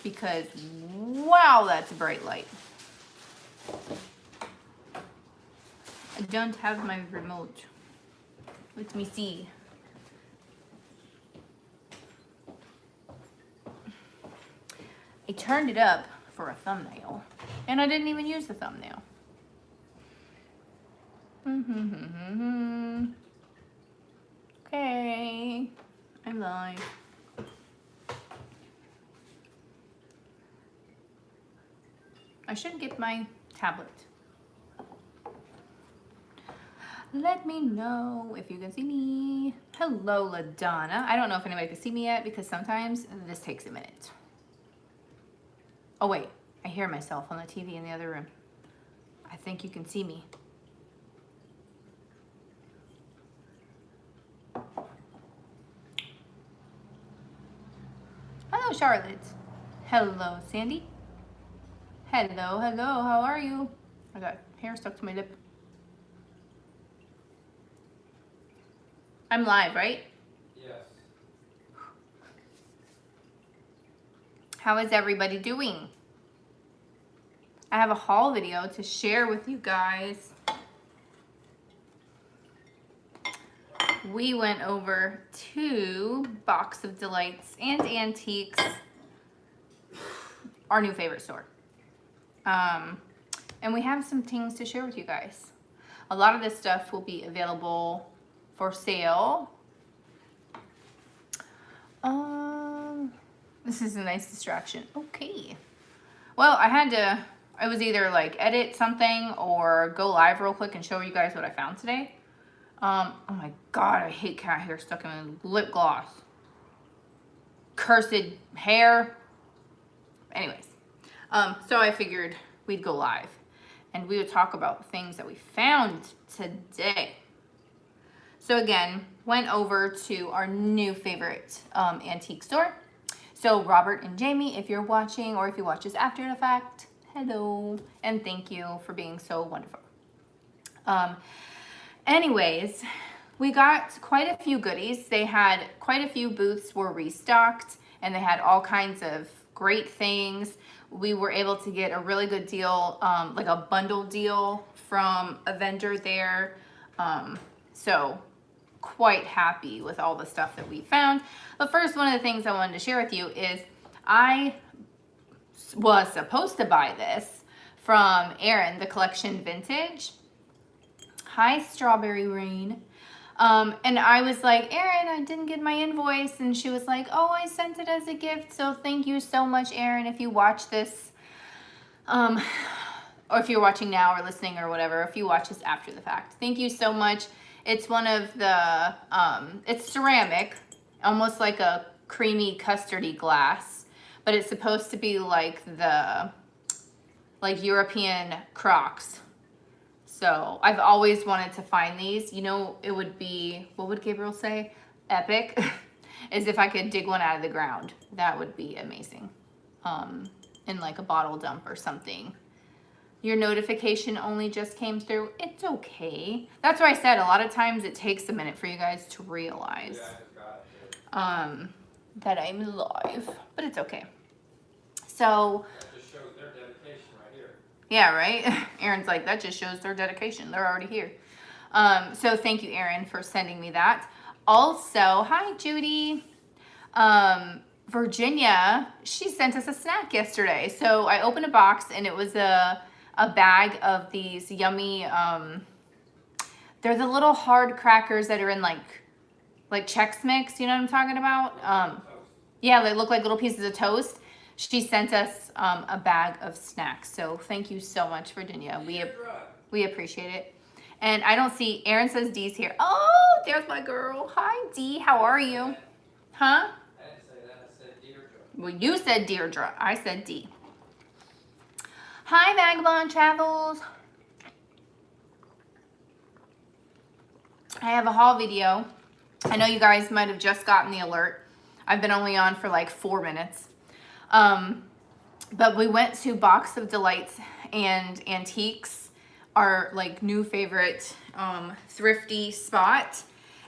because wow, that's a bright light. I don't have my remote. Let me see. I turned it up for a thumbnail, and I didn't even use the thumbnail. Okay, I'm live. I should get my tablet. Let me know if you can see me. Hello, LaDonna. I don't know if anybody can see me yet because sometimes this takes a minute. Oh wait, I hear myself on the TV in the other room. I think you can see me. Hello, Charlotte. Hello, Sandy. Hello, hello, how are you? I got hair stuck to my lip. I'm live, right? Yes. How is everybody doing? I have a haul video to share with you guys. We went over to Box of Delights and Antiques, our new favorite store. And we have some things to share with you guys. A lot of this stuff will be available for sale. This is a nice distraction. Okay. Well, I was either like edit something or go live real quick and show you guys what I found today. Oh my God, I hate cat hair stuck in my lip gloss. Cursed hair. Anyways, so I figured we'd go live and we would talk about the things that we found today. So again, went over to our new favorite antique store. So Robert and Jamie, if you're watching or if you watch this after the fact, hello, and thank you for being so wonderful. Anyways, we got quite a few goodies. They had quite a few booths were restocked and they had all kinds of great things. We were able to get a really good deal, like a bundle deal from a vendor there. So quite happy with all the stuff that we found. But first, one of the things I wanted to share with you is I was supposed to buy this from Erin, the Collection Vintage. Hi, Strawberry Rain. And I was like, Erin, I didn't get my invoice. And she was like, oh, I sent it as a gift. So thank you so much, Erin, if you watch this. Or if you're watching now or listening or whatever, if you watch this after the fact. Thank you so much. It's one of the, it's ceramic, almost like a creamy custardy glass, but it's supposed to be like the, like European Crocs. So I've always wanted to find these. You know, it would be, what would Gabriel say? Epic, is if I could dig one out of the ground. That would be amazing. In like a bottle dump or something. Your notification only just came through. It's okay. That's why I said a lot of times it takes a minute for you guys to realize that I'm live, but it's okay. So That just shows their dedication right here. yeah, right? Erin's like, that just shows their dedication. They're already here. So thank you, Erin, for sending me that. Also, hi, Judy. Virginia, she sent us a snack yesterday. So I opened a box and it was a bag of these yummy, they're the little hard crackers that are in like Chex Mix, you know what I'm talking about? Yeah, they look like little pieces of toast. She sent us a bag of snacks. So thank you so much, Virginia. We appreciate it. And I don't see, Erin says Dee's here. Oh, there's my girl. Hi, Dee. How are you? Huh? I didn't say that. I said Deirdre. Well, you said Deirdre. I said Dee. Hi, Vagabond Travels. I have a haul video. I know you guys might have just gotten the alert. I've been only on for like 4 minutes. But we went to Box of Delights and Antiques, our like new favorite thrifty spot.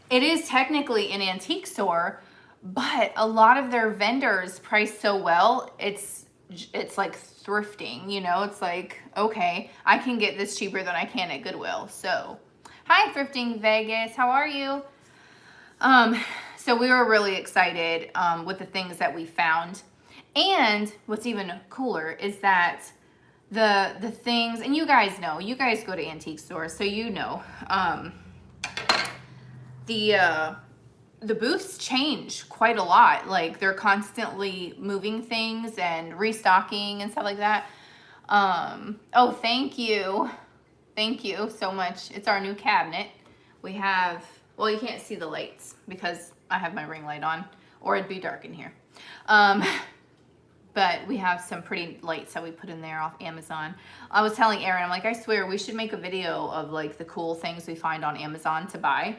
It is technically an antique store, but a lot of their vendors price so well, it's like thrifting, you know? It's like, okay, I can get this cheaper than I can at Goodwill. So, hi Thrifting Vegas, how are you? So we were really excited with the things that we found. And what's even cooler is that the things, and you guys know, you guys go to antique stores, so you know, the booths change quite a lot. Like they're constantly moving things and restocking and stuff like that. Oh, thank you. Thank you so much. It's our new cabinet. We have, well, you can't see the lights because I have my ring light on or it'd be dark in here. But we have some pretty lights that we put in there off Amazon. I was telling Erin, I'm like, I swear we should make a video of like the cool things we find on Amazon to buy.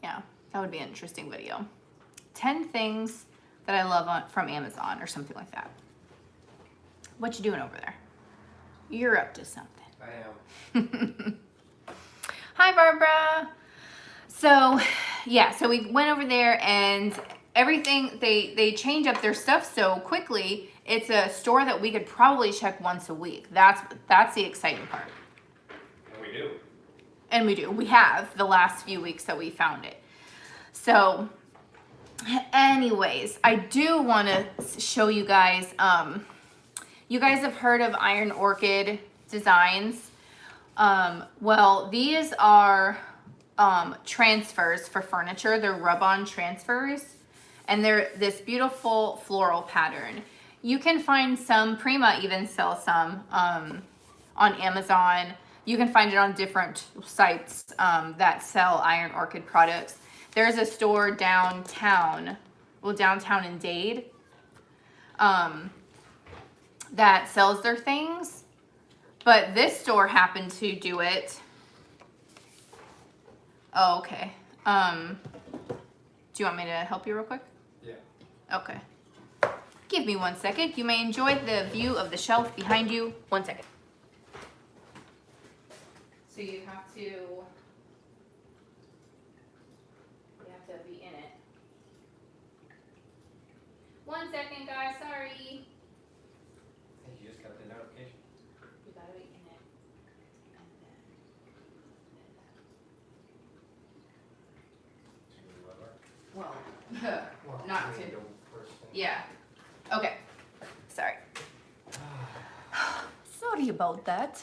Yeah, that would be an interesting video. 10 things that I love from Amazon or something like that. What you doing over there? You're up to something. I am. Hi, Barbara. So, yeah, so we went over there and everything, they change up their stuff so quickly. It's a store that we could probably check once a week. That's the exciting part. And we do. And we do. We have the last few weeks that we found it. So, anyways, I do want to show you guys. You guys have heard of Iron Orchid designs. Well, these are transfers for furniture. They're rub-on transfers. And they're this beautiful floral pattern. You can find some, Prima even sells some on Amazon. You can find it on different sites that sell Iron Orchid products. There's a store downtown, well, downtown in Dade, that sells their things. But this store happened to do it. Oh, okay. Do you want me to help you real quick? Yeah. Okay. Give me 1 second. You may enjoy the view of the shelf behind you. 1 second. So you have to be in it. 1 second, guys. Sorry. I think you just got the notification. You gotta be in it. Well, not to. Yeah. Okay. Sorry. Sorry about that.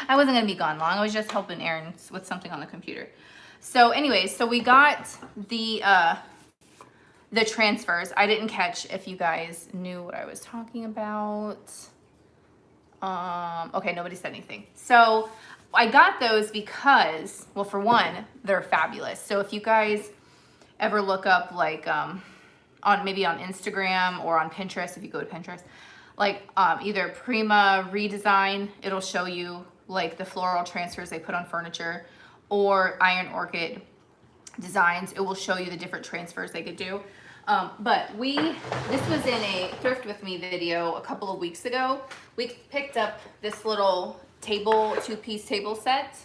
I wasn't gonna be gone long. I was just helping Erin with something on the computer. So anyways, so we got the transfers. I didn't catch if you guys knew what I was talking about. Okay, nobody said anything. So I got those because, well, for one, they're fabulous. So if you guys ever look up like maybe on Instagram or on Pinterest, if you go to Pinterest, like either Prima Redesign, it'll show you like the floral transfers they put on furniture, or Iron Orchid Designs, it will show you the different transfers they could do. But this was in a Thrift With Me video a couple of weeks ago. We picked up this little table, two-piece table set.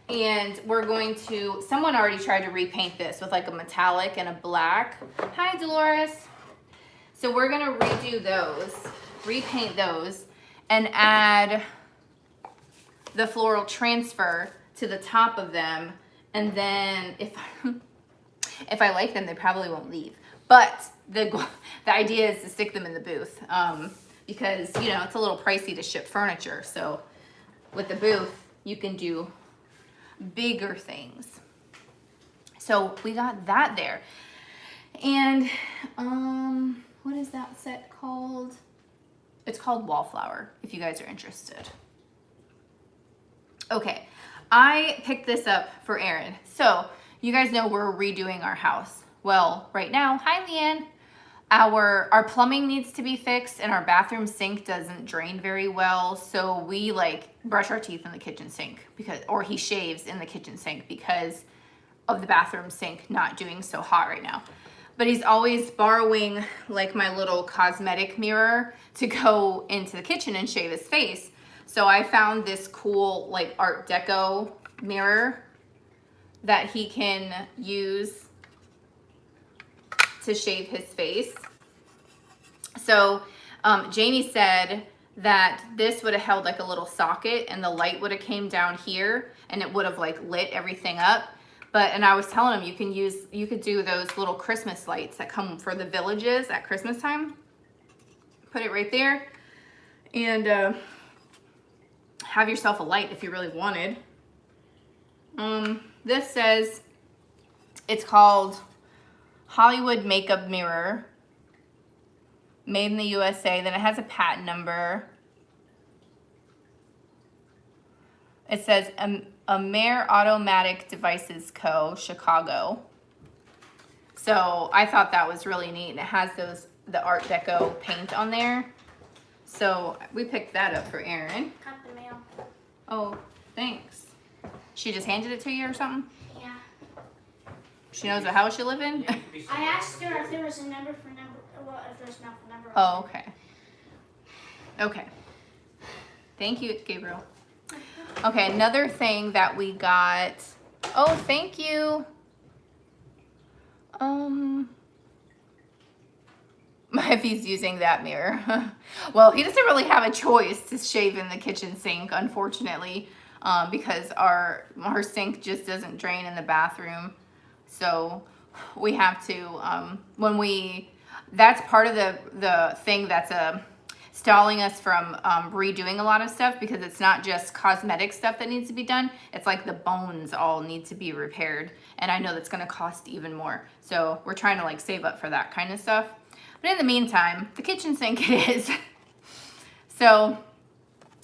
And we're going to, someone already tried to repaint this with like a metallic and a black. Hi, Dolores. So we're gonna redo those, repaint those, and add the floral transfer to the top of them. And then if I like them, they probably won't leave. But the idea is to stick them in the booth because, you know, it's a little pricey to ship furniture. So with the booth, you can do bigger things. So we got that there. And what is that set called? It's called Wallflower, if you guys are interested. Okay, I picked this up for Erin. So you guys know we're redoing our house. Well, right now, hi Leanne, our plumbing needs to be fixed and our bathroom sink doesn't drain very well. So we like brush our teeth in the kitchen sink or he shaves in the kitchen sink because of the bathroom sink not doing so hot right now. But he's always borrowing like my little cosmetic mirror to go into the kitchen and shave his face. So I found this cool like Art Deco mirror that he can use to shave his face. So Jamie said that this would have held like a little socket and the light would have came down here and it would have like lit everything up. And I was telling him you could do those little Christmas lights that come for the villages at Christmas time. Put it right there and have yourself a light if you really wanted. This says it's called Hollywood Makeup Mirror. Made in the USA. Then it has a patent number. It says Amer Automatic Devices Co. Chicago. So I thought that was really neat. And it has the Art Deco paint on there. So we picked that up for Erin. Got the mail. Oh, thanks. She just handed it to you or something? Yeah. She knows what house you live in? I asked her if there was a number, well, if there's not a number. Oh, okay. Okay. Thank you, Gabriel. Okay, another thing that we got. Oh, thank you. If he's using that mirror. Well, he doesn't really have a choice to shave in the kitchen sink, unfortunately, because our sink just doesn't drain in the bathroom. So we have to, that's part of the thing that's stalling us from redoing a lot of stuff, because it's not just cosmetic stuff that needs to be done. It's like the bones all need to be repaired. And I know that's going to cost even more. So we're trying to like save up for that kind of stuff. But in the meantime, the kitchen sink it is. So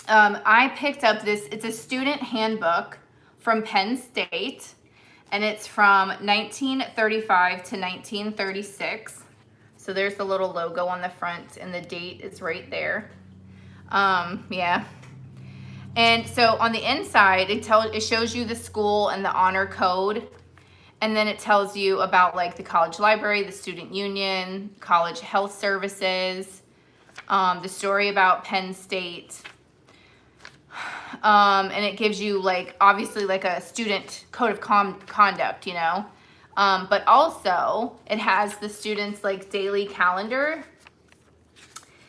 I picked up this, it's a student handbook from Penn State. And it's from 1935 to 1936. So there's the little logo on the front and the date is right there. Yeah. And so on the inside, it shows you the school and the honor code. And then it tells you about like the college library, the student union, college health services, the story about Penn State. And it gives you like, obviously like a student code of conduct, you know, but also it has the students like daily calendar,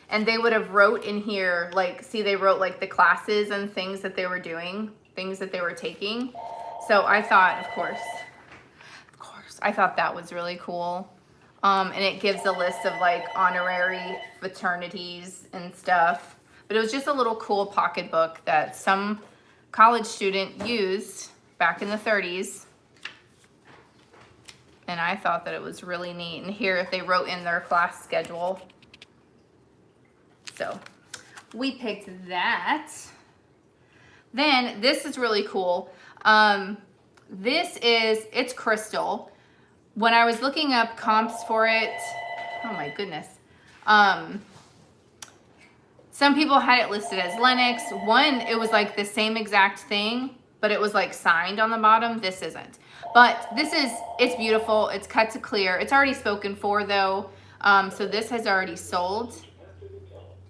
and they would have wrote in here, like, see, they wrote like the classes and things that they were doing, things that they were taking. So I thought, of course, I thought that was really cool. And it gives a list of like honorary fraternities and stuff. But it was just a little cool pocketbook that some college student used back in the 30s. And I thought that it was really neat. And here they wrote in their class schedule. So we picked that. Then this is really cool. It's crystal. When I was looking up comps for it, oh my goodness. Some people had it listed as Lennox. One, it was like the same exact thing, but it was like signed on the bottom. This isn't. But it's beautiful. It's cut to clear. It's already spoken for though. So this has already sold.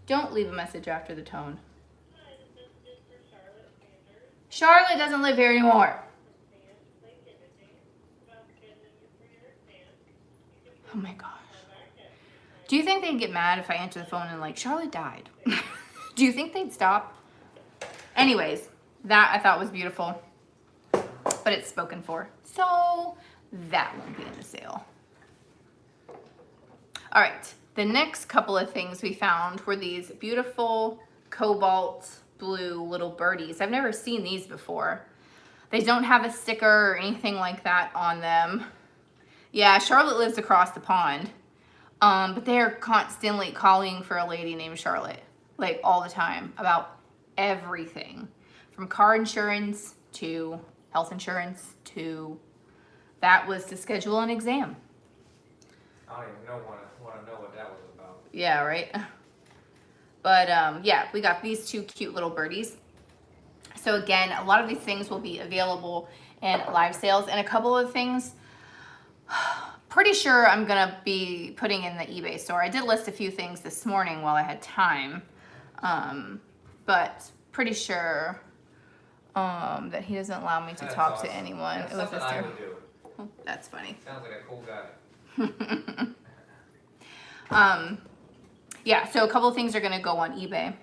Don't leave a message after the tone. Charlotte doesn't live here anymore. Oh my gosh. Do you think they'd get mad if I answer the phone and like, Charlotte died? Do you think they'd stop? Anyways, that I thought was beautiful, but it's spoken for. So that won't be in the sale. All right, the next couple of things we found were these beautiful cobalt blue little birdies. I've never seen these before. They don't have a sticker or anything like that on them. Yeah, Charlotte lives across the pond. But they're constantly calling for a lady named Charlotte, like all the time, about everything. From car insurance to health insurance to that was to schedule an exam. I don't even want to know what that was about. Yeah, right? But yeah, we got these two cute little birdies. So again, a lot of these things will be available in live sales, and a couple of things pretty sure I'm gonna be putting in the eBay store. I did list a few things this morning while I had time, but pretty sure that he doesn't allow me to That's talk to awesome. anyone. That's It was something this I year. would do. Oh, that's funny. Sounds like a cool guy. Yeah, so a couple of things are gonna go on eBay.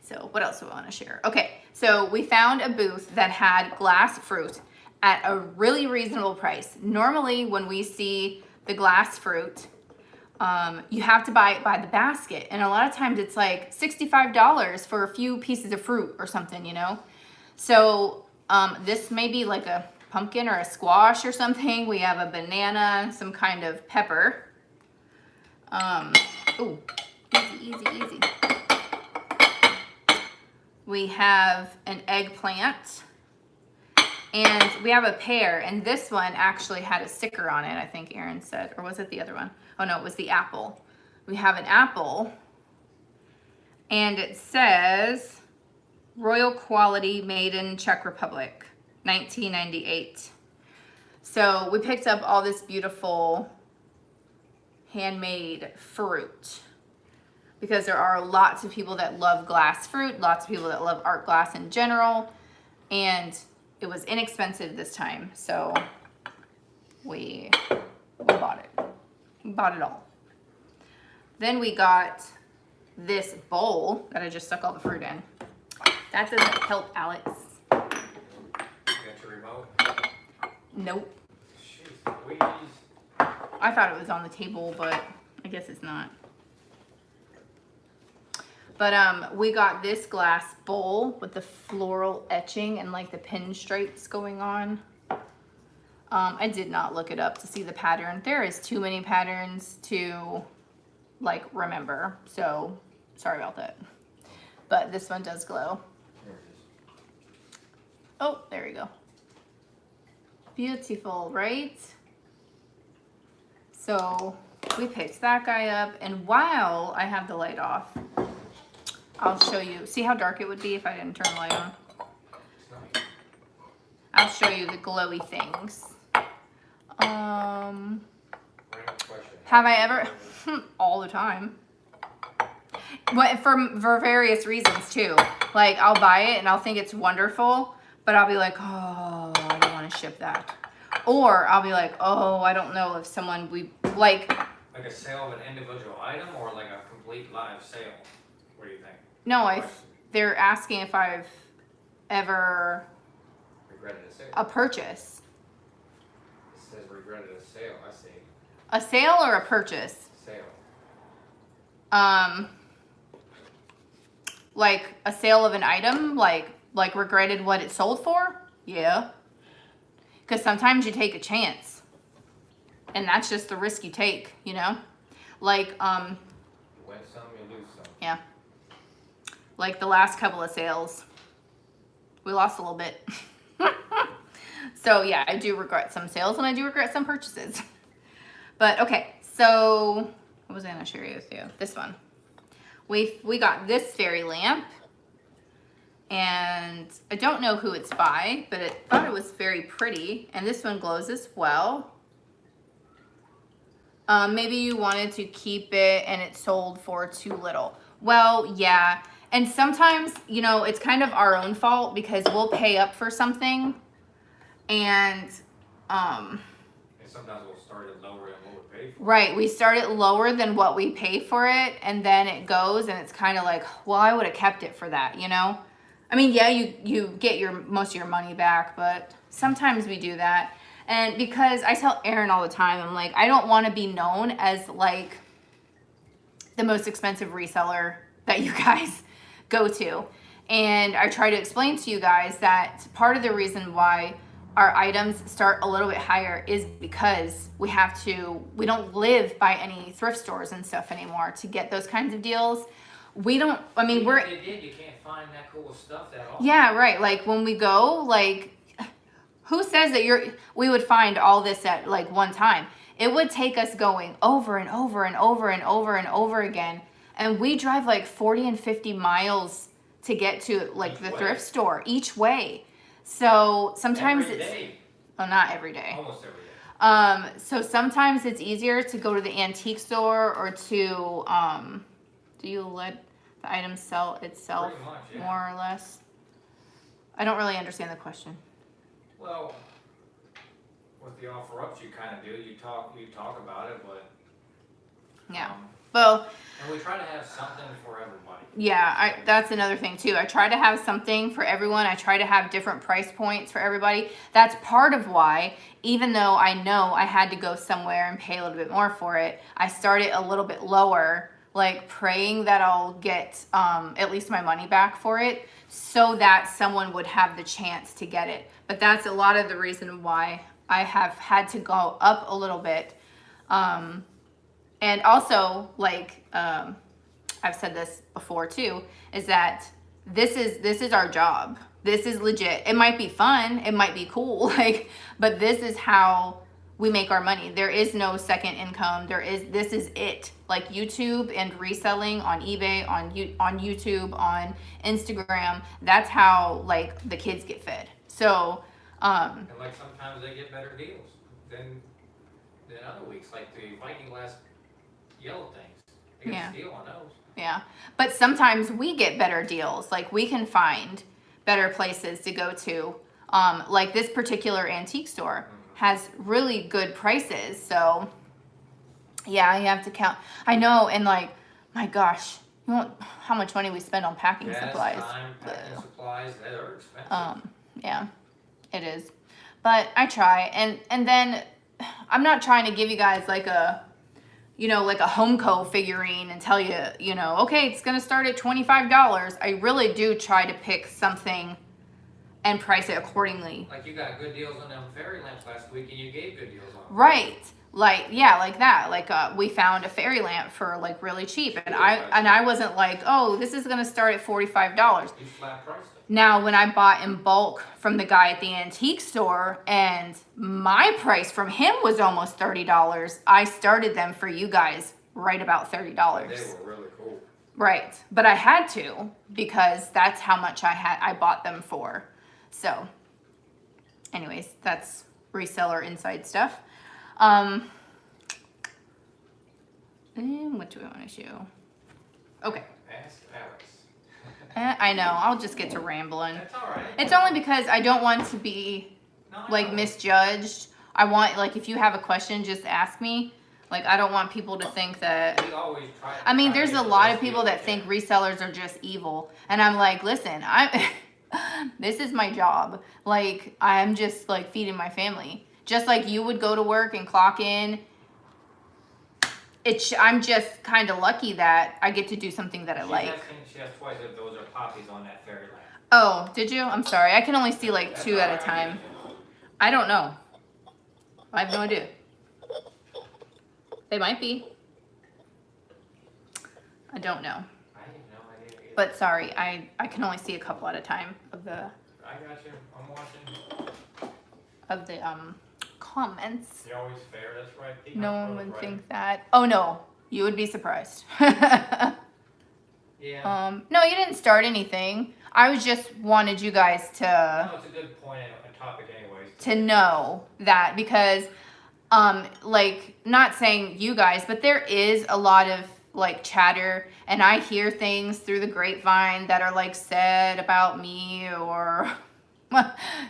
So what else do I want to share? Okay, so we found a booth that had glass fruit at a really reasonable price. Normally when we see the glass fruit, you have to buy it by the basket. And a lot of times it's like $65 for a few pieces of fruit or something, you know? So this may be like a pumpkin or a squash or something. We have a banana, some kind of pepper. Ooh, easy. We have an eggplant, and we have a pear, and this one actually had a sticker on it, I think Aaron said, or was it the other one? Oh no, it was the apple. We have an apple, and it says Royal Quality, made in Czech Republic, 1998. So we picked up all this beautiful handmade fruit, because there are lots of people that love glass fruit, lots of people that love art glass in general, and it was inexpensive this time, so we bought it. We bought it all. Then we got this bowl that I just stuck all the fruit in. That doesn't help, Alex. You got your remote? Nope. Jeez Louise. I thought it was on the table, but I guess it's not. But we got this glass bowl with the floral etching and like the pinstripes going on. I did not look it up to see the pattern. There is too many patterns to like remember, so sorry about that. But this one does glow. There it is. Oh, there you go. Beautiful, right? So we picked that guy up, and while I have the light off, I'll show you. See how dark it would be if I didn't turn the light on? It's nice. I'll show you the glowy things. Random question. Have I ever? All the time. What, for various reasons too. Like I'll buy it and I'll think it's wonderful, but I'll be like, oh, I don't want to ship that. Or I'll be like, oh, I don't know if someone like. Like a sale of an individual item or like a complete live sale? What do you think? No, they're asking if I've ever Regretted a sale. a purchase. It says regretted a sale. I see. A sale or a purchase? Sale. Like a sale of an item, like regretted what it sold for? Yeah. Because sometimes you take a chance. And that's just the risk you take, you know? Like, You win some, you lose some. yeah. Like the last couple of sales, we lost a little bit. So yeah, I do regret some sales and I do regret some purchases. But okay, so what was I gonna share with you? This one. We got this fairy lamp, and I don't know who it's by, but I thought it was very pretty. And this one glows as well. Maybe you wanted to keep it and it sold for too little. Well, yeah. And sometimes, you know, it's kind of our own fault because we'll pay up for something and And sometimes we'll start it lower than what we pay for. right, we start it lower than what we pay for it, and then it goes and it's kind of like, well, I would have kept it for that, you know? I mean, yeah, you get most of your money back, but sometimes we do that. And because I tell Aaron all the time, I'm like, I don't want to be known as like the most expensive reseller that you guys go to. And I try to explain to you guys that part of the reason why our items start a little bit higher is because we don't live by any thrift stores and stuff anymore to get those kinds of deals. We don't, I mean, Even if you did, you can't find that cool stuff that often. yeah, right. Like when we go, like, who says that we would find all this at like one time? It would take us going over and over and over and over and over again. And we drive like 40 and 50 miles to get to like Each the way. thrift store each way. So sometimes Every it's, day. well, not every day. Almost every day. So sometimes it's easier to go to the antique store or to, do you let the item sell itself Pretty much, yeah. more or less? I don't really understand the question. Well, with the offer ups, you kind of do. You talk about it, but Yeah. Well, And we try to have something for everybody. yeah, that's another thing too. I try to have something for everyone. I try to have different price points for everybody. That's part of why, even though I know I had to go somewhere and pay a little bit more for it, I started a little bit lower, like praying that I'll get at least my money back for it, so that someone would have the chance to get it. But that's a lot of the reason why I have had to go up a little bit. And also, like, I've said this before too, is that this is our job. This is legit. It might be fun, it might be cool, like, but this is how we make our money. There is no second income. This is it. Like YouTube and reselling on eBay, on YouTube, on Instagram. That's how like the kids get fed. So, And like sometimes they get better deals than other weeks. Like the Viking glass yellow things. They get a steal on those. Yeah, but sometimes we get better deals. Like we can find better places to go to. Like this particular antique store has really good prices. So yeah, you have to count. I know, and like, my gosh, you know how much money we spend on packing supplies. Time, packing supplies, they're expensive. Yeah, it is. But I try, and then I'm not trying to give you guys like a, you know, like a Homeco figurine and tell you, you know, okay, it's going to start at $25. I really do try to pick something and price it accordingly. Like you got good deals on them fairy lamps last week and you gave good deals on them. Right. Like, yeah, like that. Like, we found a fairy lamp for like really cheap. And I wasn't like, oh, this is going to start at $45. You flat priced it. Now, when I bought in bulk from the guy at the antique store and my price from him was almost $30, I started them for you guys right about $30. They were really cool. Right. But I had to, because that's how much I bought them for. So anyways, that's reseller inside stuff. And what do we want to show? Okay. Ask Alex. I know. I'll just get to rambling. That's all right. It's only because I don't want to be like misjudged. I want, like, if you have a question, just ask me. Like, I don't want people to think that. We always try. I mean, there's a lot of people that think resellers are just evil, and I'm like, listen, this is my job. Like, I'm just like feeding my family. Just like you would go to work and clock in. I'm just kind of lucky that I get to do something that I like. She asked twice if those are poppies on that fairy lamp. Oh, did you? I'm sorry. I can only see like 2 at a time. I don't know. I have no idea. They might be. I don't know. I have no idea either. But sorry, I can only see a couple at a time of the I got you. I'm watching. Comments. You're always fair. That's right. Pete, No that's one right. would think that. Oh no, you would be surprised. Yeah. No, you didn't start anything. I was just wanted you guys to No, it's a good point and a topic anyways. to know that, because like, not saying you guys, but there is a lot of like chatter, and I hear things through the grapevine that are like said about me, or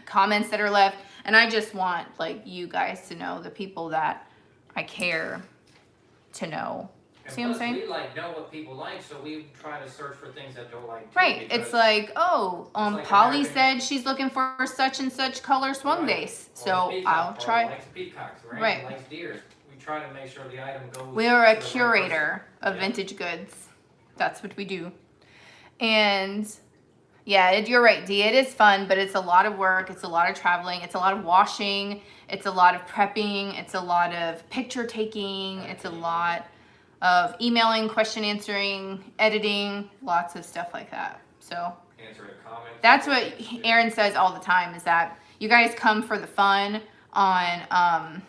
comments that are left, and I just want like you guys to know, the people that I care to know. And See what I'm plus, saying? we like know what people like, so we try to search for things that don't like. Too, Right. because It's like, oh, like Polly American- said she's looking for such and such color swung Right. base. Or So peacock, I'll or try. Likes peacocks, right? Right. Likes deers. We try to make sure the item goes. We are a to the right curator of Yeah. vintage goods. That's what we do. And yeah, you're right, Dee. It is fun, but it's a lot of work. It's a lot of traveling. It's a lot of washing. It's a lot of prepping. It's a lot of picture taking. It's a lot of emailing, question answering, editing, lots of stuff like that. So person. Answer a comment. that's what Aaron says all the time, is that you guys come for the fun on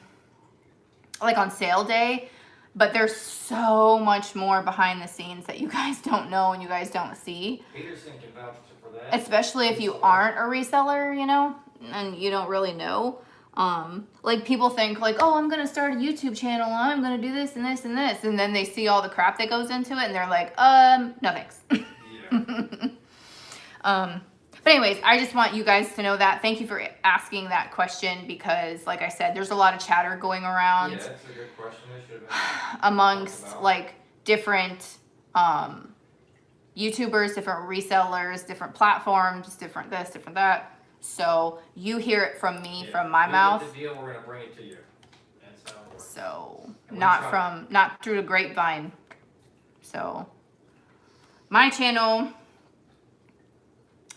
like on sale day, but there's so much more behind the scenes that you guys don't know and you guys don't see, Peterson can vouch for that. especially if you aren't a reseller, you know, and you don't really know. Like people think like, oh, I'm gonna start a YouTube channel, I'm gonna do this and this and this, and then they see all the crap that goes into it and they're like, no thanks. Yeah. But anyways, I just want you guys to know that. Thank you for asking that question because, like I said, there's a lot of chatter going around. Yeah, that's a good question. That should have been amongst talked about. like different YouTubers, different resellers, different platforms, different this, different that. So you hear it from me, Yeah, from my we mouth. get the deal, we're gonna bring it to you. That's how it works. So And we not try. not through the grapevine. So my channel,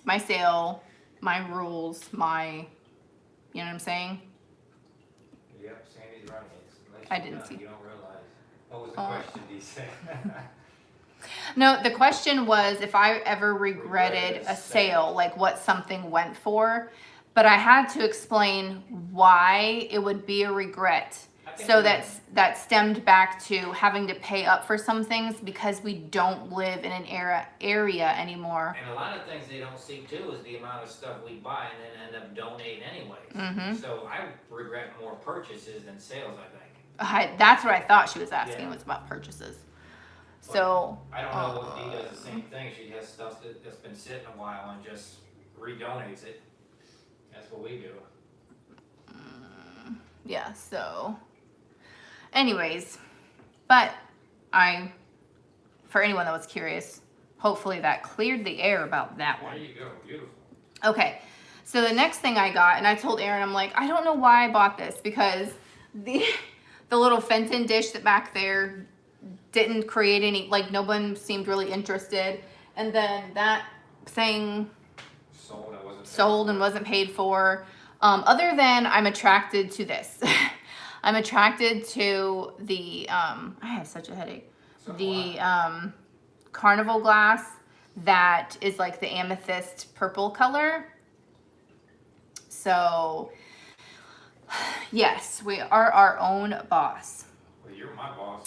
my sale, my rules, my, you know what I'm saying? Yep, Sandy's right. I didn't see. You don't realize. What was the Oh. question, D said? No, the question was if I ever regretted Regretted a a sale, like what something went for. But I had to explain why it would be a regret. I think So we- that stemmed back to having to pay up for some things because we don't live in an area anymore. And a lot of things they don't see too is the amount of stuff we buy and then end up donating anyways. Mhm. So I regret more purchases than sales, I think. That's what I thought she was asking, Yeah. was about purchases. So I don't know if Dee does the same thing. She has stuff that's been sitting a while and just redonates it. That's what we do. yeah, so anyways, but for anyone that was curious, hopefully that cleared the air about that There one. you go. Beautiful. Okay, so the next thing I got, and I told Aaron, I'm like, I don't know why I bought this because the little Fenton dish that back there didn't create any, like no one seemed really interested. And then that thing sold and wasn't paid for. Other than I'm attracted to this. I'm attracted to the, I have such a headache. The carnival glass that is like the amethyst purple color. So, yes, we are our own boss. Well, you're my boss.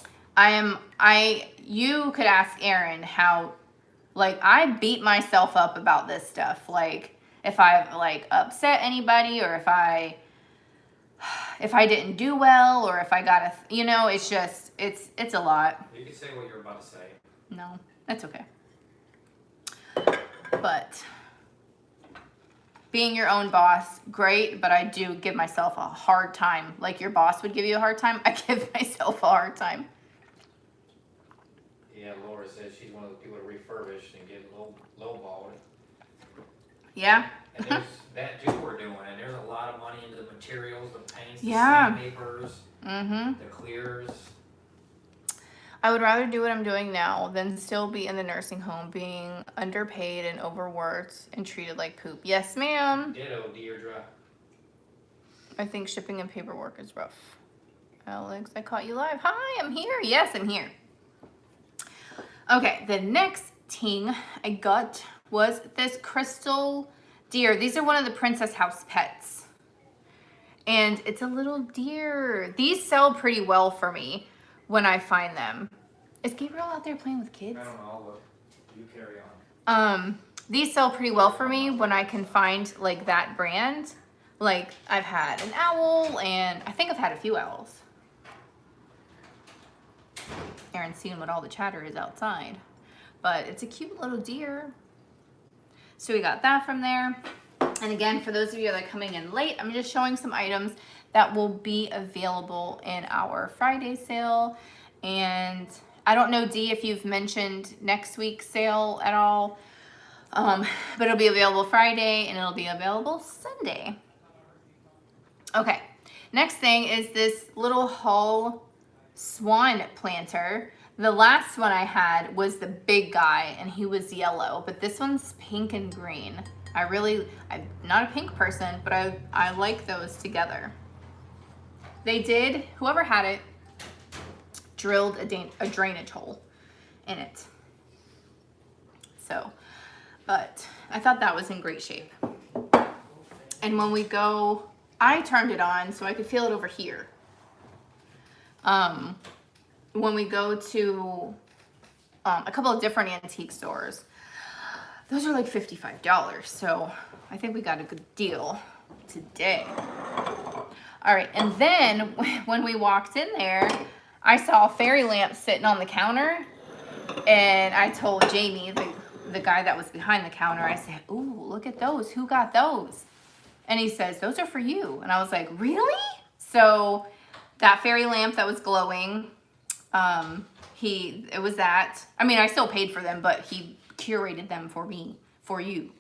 You could ask Aaron how, like, I beat myself up about this stuff. Like, if I've, like, upset anybody or if I didn't do well or if I got you know, it's just, it's a lot. You can say what you're about to say. No, that's okay. But being your own boss, great, but I do give myself a hard time. Like your boss would give you a hard time, I give myself a hard time. Yeah, Laura says she's one of the people that refurbish and get lowballed. Yeah? And there's that too we're doing, and there's a lot of money into the materials, the paints, the Yeah. sandpapers, Mm-hmm. the clears. I would rather do what I'm doing now than still be in the nursing home being underpaid and overworked and treated like poop. Yes, ma'am. Ditto, Deirdre. I think shipping and paperwork is rough. Alex, I caught you live. Hi, I'm here. Yes, I'm here. Okay, the next thing I got was this crystal deer. These are one of the Princess House pets. And it's a little deer. These sell pretty well for me when I find them. Is Gabriel out there playing with kids? I don't know, I'll look. You carry on. These sell pretty well for me when I can find like that brand. Like I've had an owl and I think I've had a few owls. Aaron's seeing what all the chatter is outside. But it's a cute little deer. So we got that from there. And again, for those of you that are coming in late, I'm just showing some items that will be available in our Friday sale. And I don't know, Dee, if you've mentioned next week's sale at all. But it'll be available Friday and it'll be available Sunday. Okay, next thing is this little Hull Swan Planter. The last one I had was the big guy and he was yellow, but this one's pink and green. I'm not a pink person, but I like those together. They did, whoever had it, drilled a drainage hole in it. So, but I thought that was in great shape. And when we go, I turned it on so I could feel it over here. When we go to a couple of different antique stores, those are like $55. So I think we got a good deal today. All right, and then when we walked in there, I saw a fairy lamp sitting on the counter, and I told Jamie, the the guy that was behind the counter, I said, ooh, look at those. Who got those? And he says, those are for you. And I was like, really? So that fairy lamp that was glowing, it was that. I mean, I still paid for them, but he curated them for me, for you.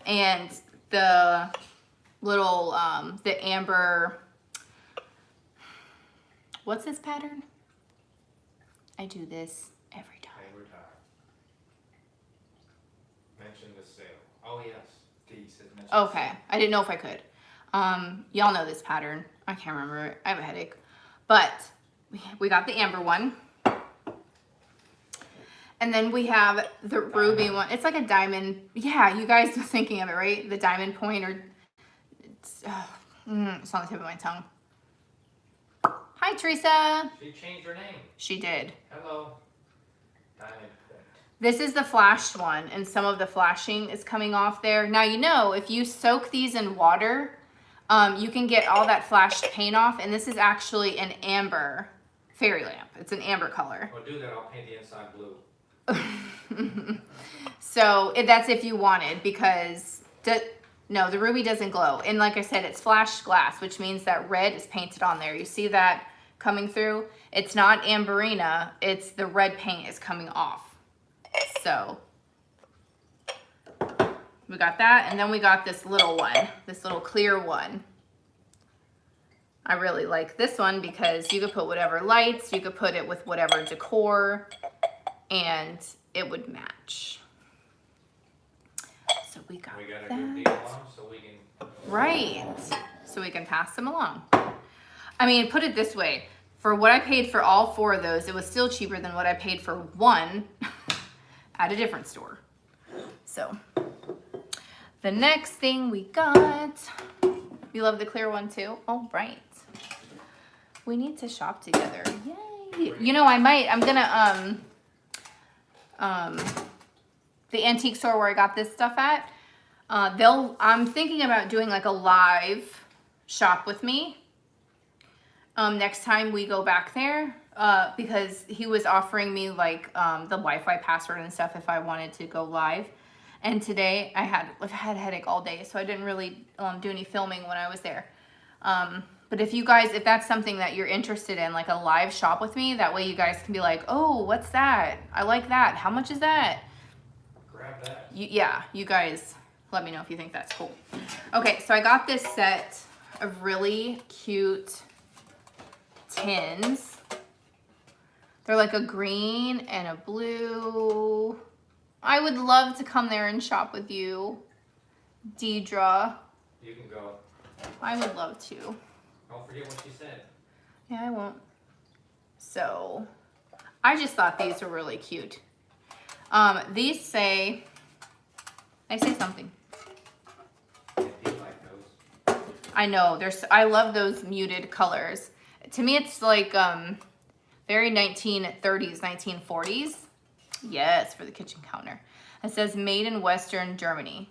And the little, the amber, what's this pattern? I do this every time. Every time. Mention the sale. Oh, yes. D says mention the Okay, sale. I didn't know if I could. Y'all know this pattern. I can't remember it. I have a headache. But we got the amber one. And then we have the ruby one. It's like a diamond. Yeah, you guys are thinking of it, right? The diamond point, or it's on the tip of my tongue. Hi, Teresa. She changed her name. She did. Hello. Diamond point. This is the flashed one, and some of the flashing is coming off there. Now, you know, if you soak these in water, you can get all that flashed paint off, and this is actually an amber fairy lamp. It's an amber color. Well, do that. I'll paint the inside blue. So that's if you wanted, because no, the ruby doesn't glow. And like I said, it's flashed glass, which means that red is painted on there. You see that coming through? It's not amberina, it's the red paint is coming off. So we got that, and then we got this little one, this little clear one. I really like this one because you could put whatever lights, you could put it with whatever decor, and it would match. So we got We got a that. good deal on, so we can. Right. So we can pass them along. I mean, put it this way. For what I paid for all 4 of those, it was still cheaper than what I paid for one at a different store. So the next thing we got, you love the clear one too? Oh, right. We need to shop together. Yay. You know, I'm gonna, the antique store where I got this stuff at, I'm thinking about doing like a live shop with me next time we go back there, because he was offering me like the Wi-Fi password and stuff if I wanted to go live. And today I had a headache all day, so I didn't really do any filming when I was there. But if you guys, if that's something that you're interested in, like a live shop with me, that way you guys can be like, oh, what's that? I like that. How much is that? Grab that. Yeah, you guys let me know if you think that's cool. Okay, so I got this set of really cute tins. They're like a green and a blue. I would love to come there and shop with you, Deidre. You can go. I would love to. Don't forget what she said. Yeah, I won't. So, I just thought these were really cute. These say, they say something. If you like those. I know, I love those muted colors. To me, it's like very 1930s, 1940s. Yes, for the kitchen counter. It says made in Western Germany.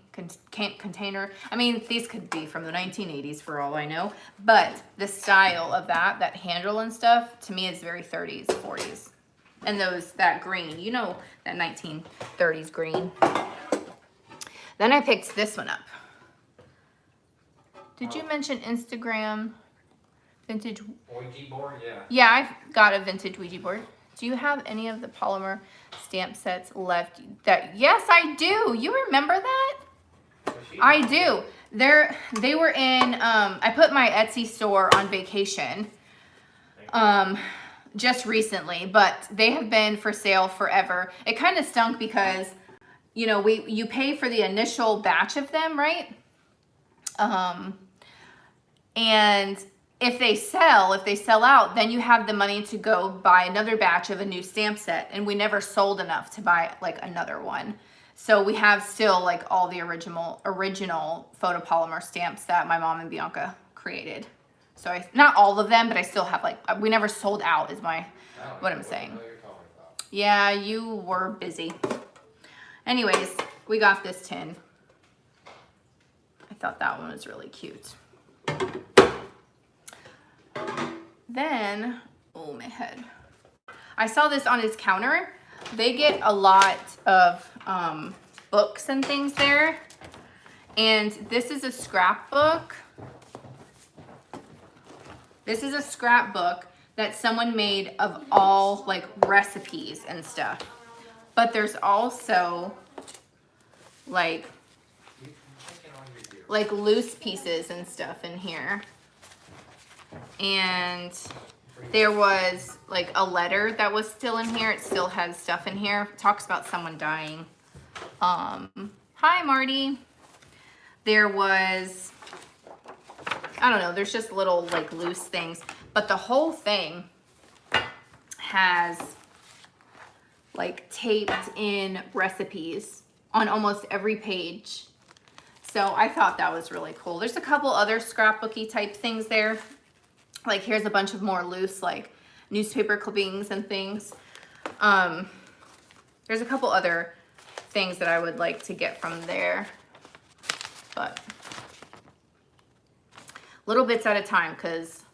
Container. I mean, these could be from the 1980s for all I know. But the style of that handle and stuff, to me is very 30s, 40s. And that green, you know, that 1930s green. Then I picked this one up. Did you mention Instagram? Vintage? Ouija board, yeah. Yeah, I've got a vintage Ouija board. Do you have any of the polymer stamp sets left? Yes, I do. You remember that? I do. They were in, I put my Etsy store on vacation just recently, but they have been for sale forever. It kind of stunk because, you know, you pay for the initial batch of them, right? And if they sell out, then you have the money to go buy another batch of a new stamp set. And we never sold enough to buy like another one. So we have still like all the original photopolymer stamps that my mom and Bianca created. So not all of them, but I still have like, we never sold out is what I'm saying. Yeah, you were busy. Anyways, we got this tin. I thought that one was really cute. Then, oh my head. I saw this on his counter. They get a lot of books and things there. And this is a scrapbook. This is a scrapbook that someone made of all like recipes and stuff. But there's also like loose pieces and stuff in here. And there was like a letter that was still in here. It still has stuff in here. It talks about someone dying. Hi, Marty. There was, I don't know, there's just little like loose things. But the whole thing has like taped in recipes on almost every page. So I thought that was really cool. There's a couple other scrapbooky type things there. Like here's a bunch of more loose like newspaper clippings and things. There's a couple other things that I would like to get from there. But little bits at a time because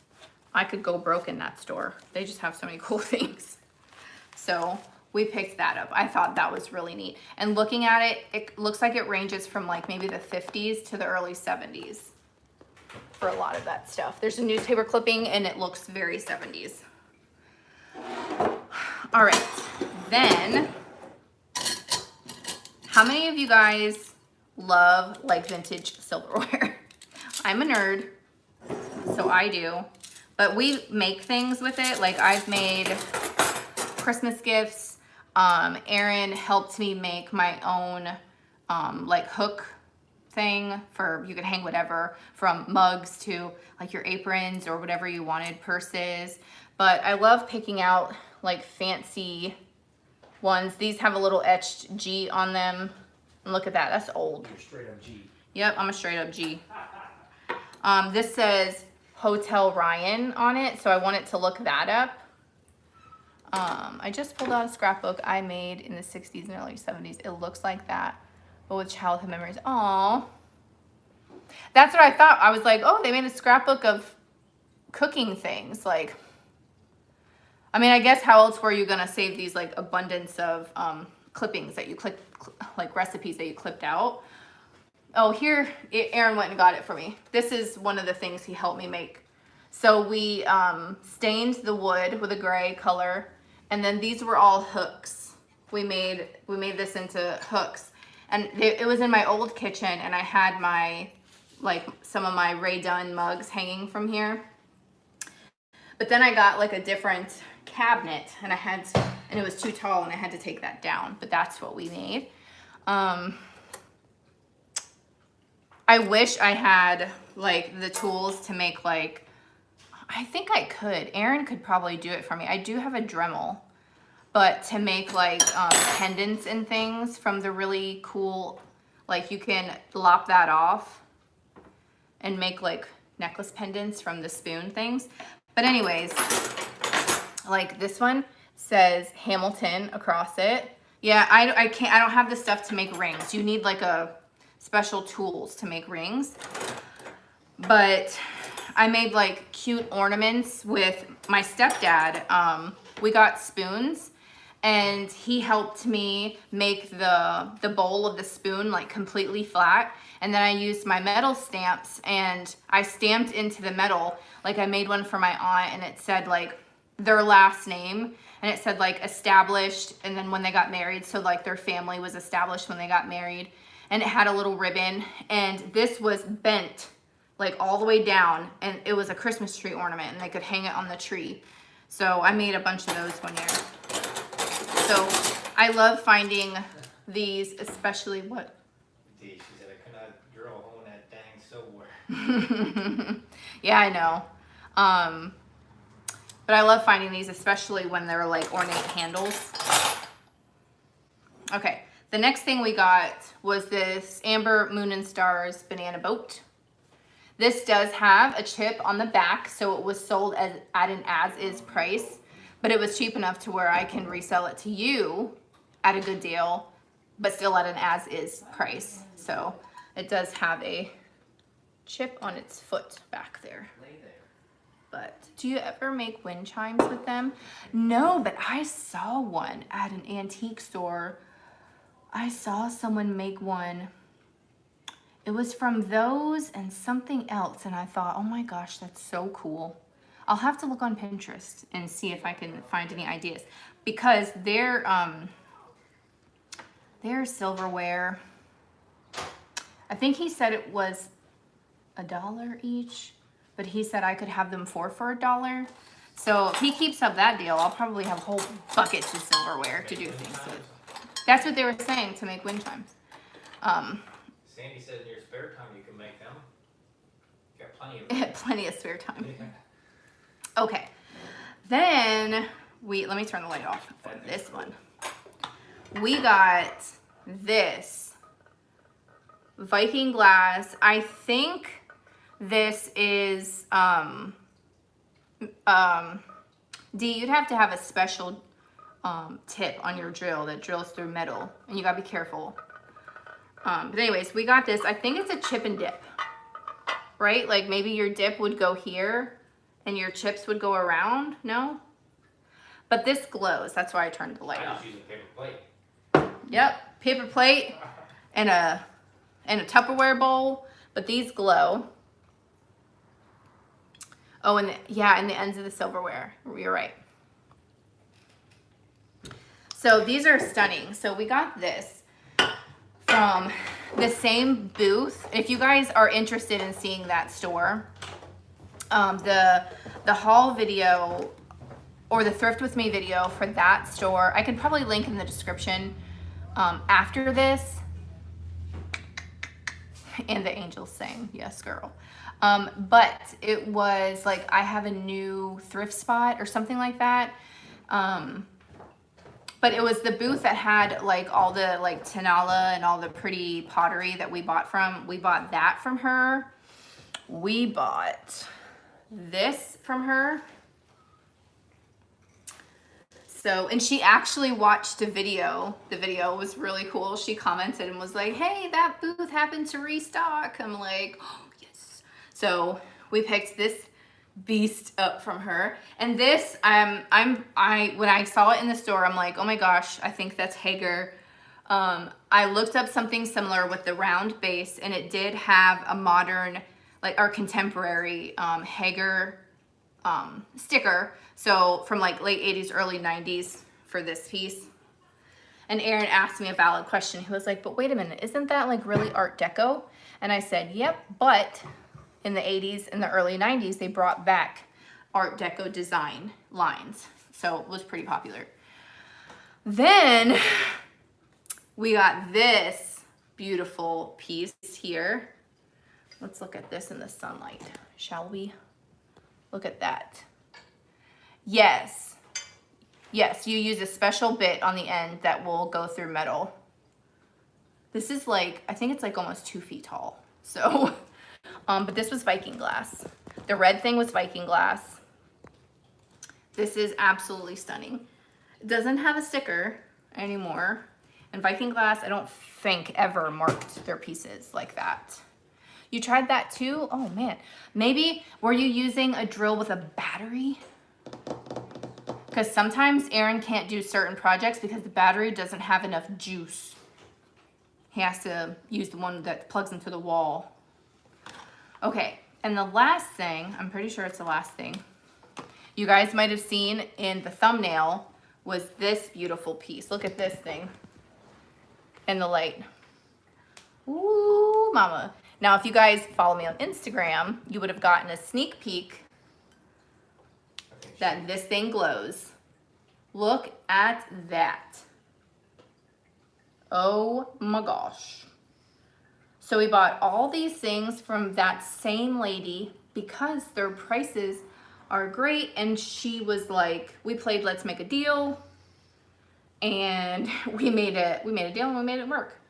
I could go broke in that store. They just have so many cool things. So we picked that up. I thought that was really neat. And looking at it, it looks like it ranges from like maybe the 50s to the early 70s for a lot of that stuff. There's a newspaper clipping and it looks very 70s. All right, then, how many of you guys love like vintage silverware? I'm a nerd, so I do. But we make things with it. Like I've made Christmas gifts. Erin helped me make my own like hook thing for, you could hang whatever from mugs to like your aprons or whatever you wanted, purses. But I love picking out like fancy ones. These have a little etched G on them. And look at that, that's old. You're straight up G. Yep, I'm a straight up G. This says Hotel Ryan on it, so I want it to look that up. I just pulled out a scrapbook I made in the 60s and early 70s. It looks like that, but with childhood memories. Aww. That's what I thought. I was like, oh, they made a scrapbook of cooking things. Like, I mean, I guess how else were you gonna save these like abundance of clippings that you like recipes that you clipped out? Oh, here, Erin went and got it for me. This is one of the things he helped me make. So we stained the wood with a gray color, and then these were all hooks. We made this into hooks, and it was in my old kitchen, and I had my like some of my Ray Dunn mugs hanging from here. But then I got like a different cabinet, and and it was too tall, and I had to take that down. But that's what we made. I wish I had like the tools to make like, I think I could. Erin could probably do it for me. I do have a Dremel, but to make like pendants and things from the really cool, like you can lop that off and make like necklace pendants from the spoon things. But anyways, like this one says Hamilton across it. Yeah, I don't have the stuff to make rings. You need like a special tools to make rings. But I made like cute ornaments with my stepdad. We got spoons, and he helped me make the bowl of the spoon like completely flat. And then I used my metal stamps, and I stamped into the metal. Like I made one for my aunt, and it said like their last name, and it said like established, and then when they got married, so like their family was established when they got married. And it had a little ribbon, and this was bent like all the way down, and it was a Christmas tree ornament, and they could hang it on the tree. So I made a bunch of those one year. So I love finding these, especially what? D, she said I could not drill a hole in that dang silverware. Yeah, I know. But I love finding these, especially when they're like ornate handles. Okay, the next thing we got was this Amber Moon and Stars banana boat. This does have a chip on the back, so it was sold at an as-is price, but it was cheap enough to where I can resell it to you at a good deal, but still at an as-is price. So it does have a chip on its foot back there. But do you ever make wind chimes with them? No, but I saw one at an antique store I saw someone make one. It was from those and something else, and I thought, oh my gosh, that's so cool. I'll have to look on Pinterest and see if I can find any ideas, because their silverware, I think he said it was $1 each, but he said I could have them for $1. So if he keeps up that deal, I'll probably have whole buckets of silverware to do things with. That's what they were saying, to make wind chimes. Sandy said in your spare time you can make them. You got plenty of them. Plenty of spare time. Okay, then let me turn the light off for this one. We got this Viking glass. I think this is D, you'd have to have a special tip on your drill that drills through metal, and you gotta be careful. But anyways, we got this. I think it's a chip and dip, right? Like maybe your dip would go here and your chips would go around. No? But this glows. That's why I turned the light I off. just use a paper plate. Yep, paper plate and a Tupperware bowl, but these glow. Oh, and and the ends of the silverware. You're right. So these are stunning. So we got this from the same booth. If you guys are interested in seeing that store, the haul video or the Thrift With Me video for that store, I can probably link in the description after this. And the angels sang, yes girl. But it was like, I have a new thrift spot or something like that. But it was the booth that had like all the like Tenala and all the pretty pottery that we bought from. We bought that from her. We bought this from her. So, and she actually watched a video. The video was really cool. She commented and was like, hey, that booth happened to restock. I'm like, oh, yes. So we picked this beast up from her. And this, when I saw it in the store, I'm like, oh my gosh, I think that's Hager. I looked up something similar with the round base, and it did have a modern, like our contemporary Hager sticker. So from like late 80s, early 90s for this piece. And Aaron asked me a valid question. He was like, but wait a minute, isn't that like really Art Deco? And I said, yep, but in the 80s and the early 90s, they brought back Art Deco design lines. So it was pretty popular. Then we got this beautiful piece here. Let's look at this in the sunlight, shall we? Look at that. Yes. Yes, you use a special bit on the end that will go through metal. This is like, I think it's like almost 2 feet tall. So, but this was Viking glass. The red thing was Viking glass. This is absolutely stunning. It doesn't have a sticker anymore. And Viking glass, I don't think ever marked their pieces like that. You tried that too? Oh man. Maybe, were you using a drill with a battery? Because sometimes Aaron can't do certain projects because the battery doesn't have enough juice. He has to use the one that plugs into the wall. Okay, and the last thing, I'm pretty sure it's the last thing, you guys might have seen in the thumbnail was this beautiful piece. Look at this thing in the light. Ooh, mama. Now, if you guys follow me on Instagram, you would have gotten a sneak peek that this thing glows. Look at that. Oh my gosh. So we bought all these things from that same lady because their prices are great. And she was like, we played Let's Make a Deal. And we made a deal and we made it work.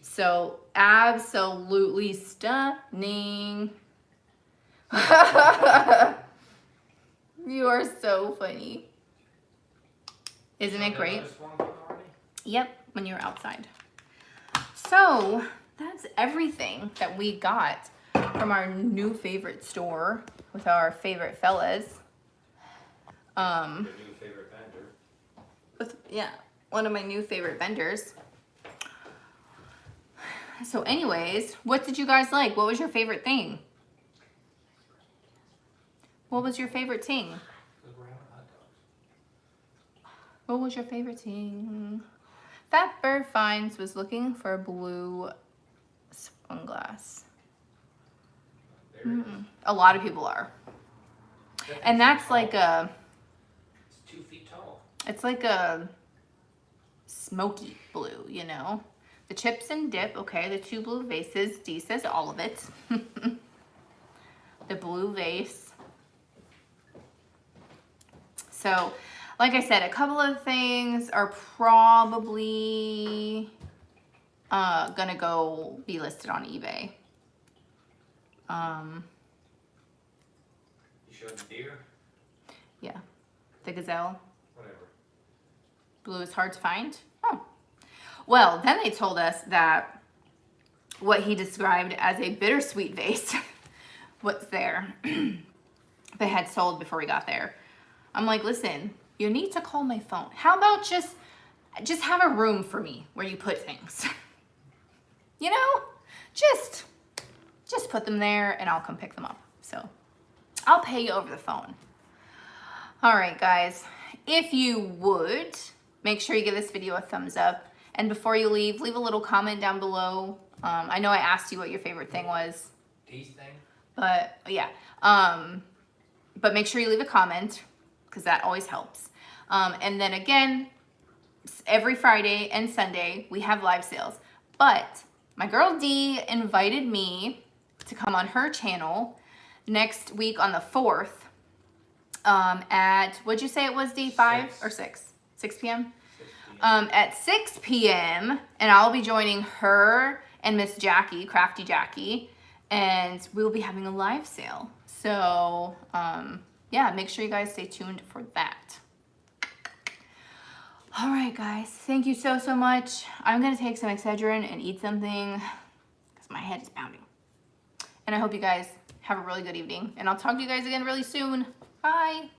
So absolutely stunning. You are so funny. Isn't it great? Yep, when you're outside. So that's everything that we got from our new favorite store with our favorite fellas. Your new favorite vendor. One of my new favorite vendors. So anyways, what did you guys like? What was your favorite thing? What was your favorite thing? Because we're having hot dogs. What was your favorite thing? That Bird Finds was looking for a blue sunglass. There it is. A lot of people are. And that's like a, It's 2 feet tall. it's like a smoky blue, you know? The chips and dip, okay, the 2 blue vases. Dee says all of it. The blue vase. So, like I said, a couple of things are probably gonna go be listed on eBay. You showed the deer? Yeah, the gazelle. Whatever. Blue is hard to find. Oh, well, then they told us that what he described as a bittersweet vase was there. They had sold before we got there. I'm like, listen, you need to call my phone. How about just have a room for me where you put things? You know, just put them there and I'll come pick them up. So I'll pay you over the phone. All right, guys, if you would, make sure you give this video a thumbs up. And before you leave a little comment down below. I know I asked you what your favorite thing was. Tease thing? But yeah, but make sure you leave a comment because that always helps. And then again, every Friday and Sunday we have live sales. But my girl Dee invited me to come on her channel next week on the 4th at, what'd you say it was, Dee? 5 or 6? 6 p.m.? 6 p.m. At 6 p.m. and I'll be joining her and Miss Jackie, Crafty Jackie, and we'll be having a live sale. So, yeah, make sure you guys stay tuned for that. All right, guys, thank you so much. I'm gonna take some Excedrin and eat something because my head is pounding. And I hope you guys have a really good evening, and I'll talk to you guys again really soon. Bye.